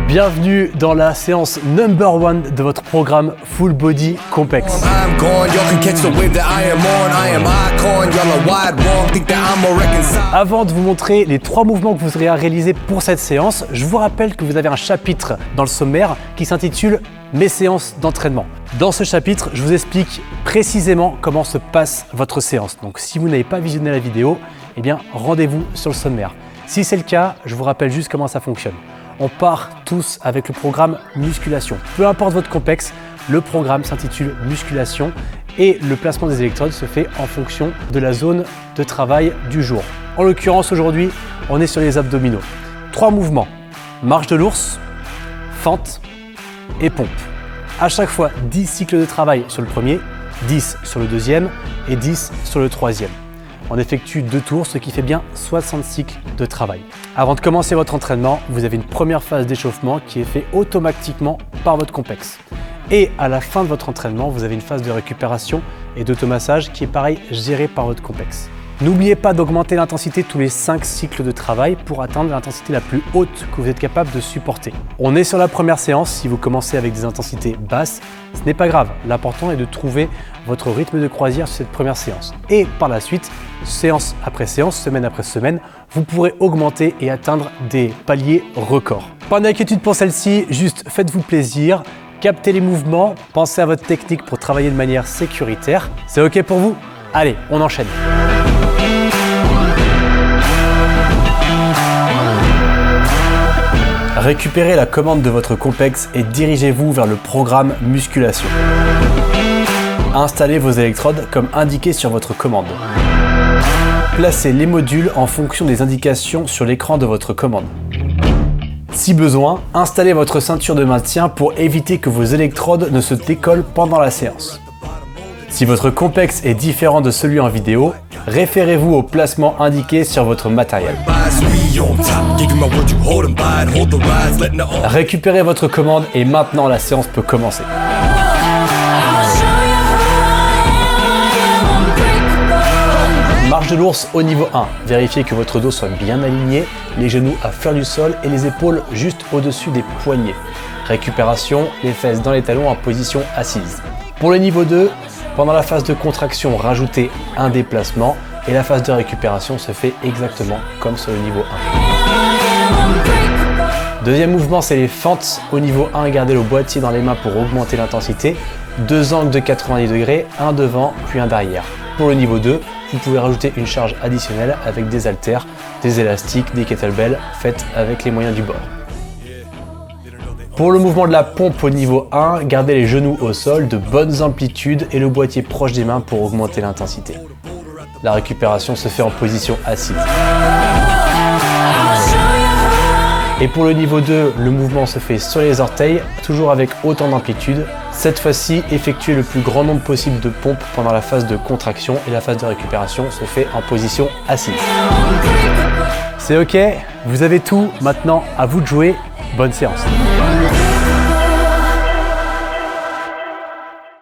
Bienvenue dans la séance number 1 de votre programme Full Body Complex. Avant de vous montrer les 3 mouvements que vous aurez à réaliser pour cette séance, je vous rappelle que vous avez un chapitre dans le sommaire qui s'intitule « Mes séances d'entraînement ». Dans ce chapitre, je vous explique précisément comment se passe votre séance. Donc si vous n'avez pas visionné la vidéo, eh bien rendez-vous sur le sommaire. Si c'est le cas, je vous rappelle juste comment ça fonctionne. On part tous avec le programme musculation. Peu importe votre complexe, le programme s'intitule musculation et le placement des électrodes se fait en fonction de la zone de travail du jour. En l'occurrence, aujourd'hui, on est sur les abdominaux. 3 mouvements, marche de l'ours, fente et pompe. À chaque fois, 10 cycles de travail sur le premier, 10 sur le deuxième et 10 sur le troisième. On effectue 2 tours, ce qui fait bien 60 cycles de travail. Avant de commencer votre entraînement, vous avez une première phase d'échauffement qui est faite automatiquement par votre complexe. Et à la fin de votre entraînement, vous avez une phase de récupération et d'automassage qui est pareil gérée par votre complexe. N'oubliez pas d'augmenter l'intensité tous les 5 cycles de travail pour atteindre l'intensité la plus haute que vous êtes capable de supporter. On est sur la première séance, si vous commencez avec des intensités basses, ce n'est pas grave. L'important est de trouver votre rythme de croisière sur cette première séance. Et par la suite, séance après séance, semaine après semaine, vous pourrez augmenter et atteindre des paliers records. Pas d'inquiétude pour celle-ci, juste faites-vous plaisir, captez les mouvements, pensez à votre technique pour travailler de manière sécuritaire. C'est OK pour vous? Allez, on enchaîne. Récupérez la commande de votre complexe et dirigez-vous vers le programme musculation. Installez vos électrodes comme indiqué sur votre commande. Placez les modules en fonction des indications sur l'écran de votre commande. Si besoin, installez votre ceinture de maintien pour éviter que vos électrodes ne se décollent pendant la séance. Si votre complexe est différent de celui en vidéo, référez-vous au placement indiqué sur votre matériel. Récupérez votre commande et maintenant la séance peut commencer. Marche de l'ours au niveau 1. Vérifiez que votre dos soit bien aligné, les genoux à fleur du sol et les épaules juste au-dessus des poignets. Récupération, les fesses dans les talons en position assise. Pour le niveau 2, pendant la phase de contraction, rajoutez un déplacement et la phase de récupération se fait exactement comme sur le niveau 1. Deuxième mouvement, c'est les fentes. Au niveau 1, gardez le boîtier dans les mains pour augmenter l'intensité. 2 angles de 90 degrés, un devant puis un derrière. Pour le niveau 2, vous pouvez rajouter une charge additionnelle avec des haltères, des élastiques, des kettlebells faites avec les moyens du bord. Pour le mouvement de la pompe au niveau 1, gardez les genoux au sol de bonnes amplitudes et le boîtier proche des mains pour augmenter l'intensité. La récupération se fait en position assise. Et pour le niveau 2, le mouvement se fait sur les orteils, toujours avec autant d'amplitude. Cette fois-ci, effectuez le plus grand nombre possible de pompes pendant la phase de contraction et la phase de récupération se fait en position assise. C'est OK, vous avez tout, maintenant à vous de jouer, bonne séance.